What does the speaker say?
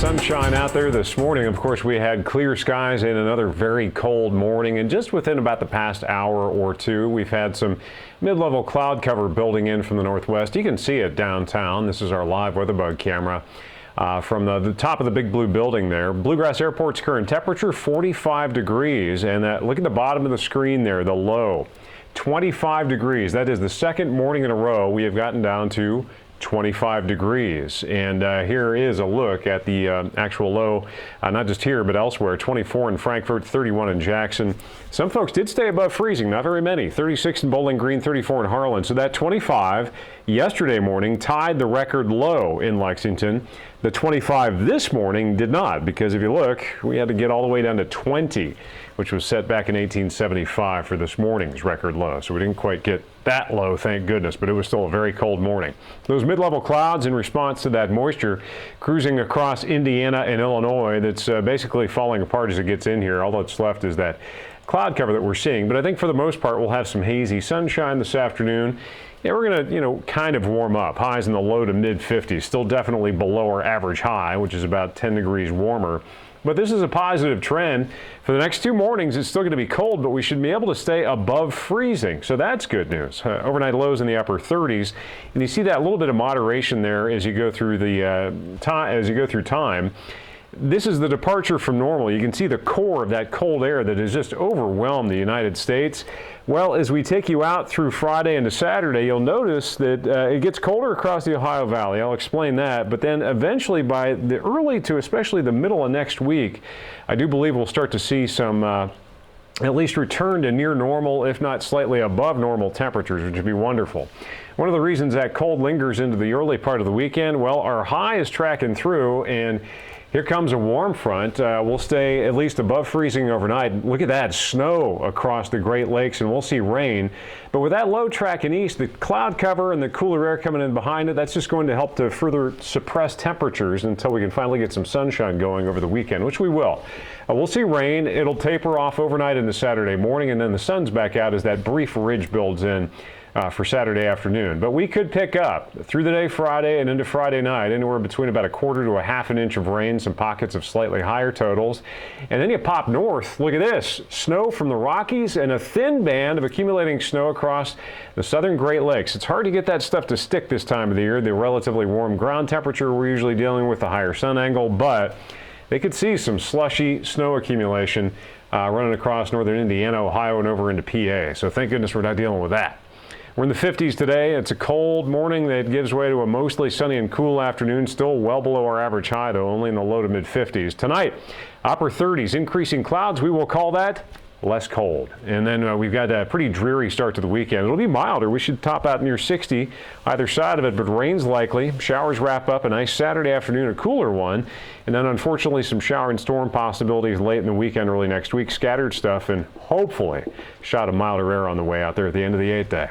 sunshine out there this morning. Of course, we had clear skies and another very cold morning. And just within about the past hour or two, we've had some mid-level cloud cover building in from the northwest. You can see it downtown. This is our live weather bug camera. From the top of the big blue building there. Bluegrass Airport's current temperature, 45 degrees. And look at the bottom of the screen there, the low, 25 degrees. That is the second morning in a row we have gotten down to 25 degrees. And here is a look at the actual low, not just here, but elsewhere. 24 in Frankfort, 31 in Jackson. Some folks did stay above freezing, not very many. 36 in Bowling Green, 34 in Harlan. So that 25 yesterday morning tied the record low in Lexington. The 25 this morning did not, because if you look, we had to get all the way down to 20, which was set back in 1875 for this morning's record low. So we didn't quite get that low, thank goodness, but it was still a very cold morning. Those mid-level clouds in response to that moisture cruising across Indiana and Illinois, that's basically falling apart as it gets in here. All that's left is that cloud cover that we're seeing. But I think for the most part, we'll have some hazy sunshine this afternoon. Yeah, we're going to, kind of warm up. Highs in the low to mid 50s, still definitely below our average high, which is about 10 degrees warmer. But this is a positive trend. For the next 2 mornings, it's still going to be cold, but we should be able to stay above freezing. So that's good news. Overnight lows in the upper 30s, and you see that little bit of moderation there as you go through time. This is the departure from normal. You can see the core of that cold air that has just overwhelmed the United States. Well, as we take you out through Friday into Saturday, you'll notice that it gets colder across the Ohio Valley. I'll explain that. But then eventually by the early to especially the middle of next week, I do believe we'll start to see some at least return to near normal, if not slightly above normal temperatures, which would be wonderful. One of the reasons that cold lingers into the early part of the weekend, well, our high is tracking through, and here comes a warm front. We'll stay at least above freezing overnight. Look at that, snow across the Great Lakes, and we'll see rain. But with that low tracking east, the cloud cover and the cooler air coming in behind it, that's just going to help to further suppress temperatures until we can finally get some sunshine going over the weekend, which we will. We'll see rain. It'll taper off overnight into Saturday morning, and then the sun's back out as that brief ridge builds in for Saturday afternoon. But we could pick up through the day Friday and into Friday night anywhere between about 1/4 to 1/2 an inch of rain, some pockets of slightly higher totals. And then you pop north, look at this, snow from the Rockies and a thin band of accumulating snow across the southern Great Lakes. It's hard to get that stuff to stick this time of the year, the relatively warm ground temperature we're usually dealing with, the higher sun angle, but they could see some slushy snow accumulation running across northern Indiana, Ohio, and over into PA. So thank goodness we're not dealing with that. We're in the 50s today. It's a cold morning that gives way to a mostly sunny and cool afternoon, still well below our average high, though, only in the low to mid 50s. Tonight, upper 30s, increasing clouds. We will call that less cold. And then we've got a pretty dreary start to the weekend. It'll be milder. We should top out near 60 either side of it, but rain's likely. Showers wrap up. A nice Saturday afternoon, a cooler one. And then unfortunately some shower and storm possibilities late in the weekend, early next week. Scattered stuff and hopefully a shot of milder air on the way out there at the end of the 8th day.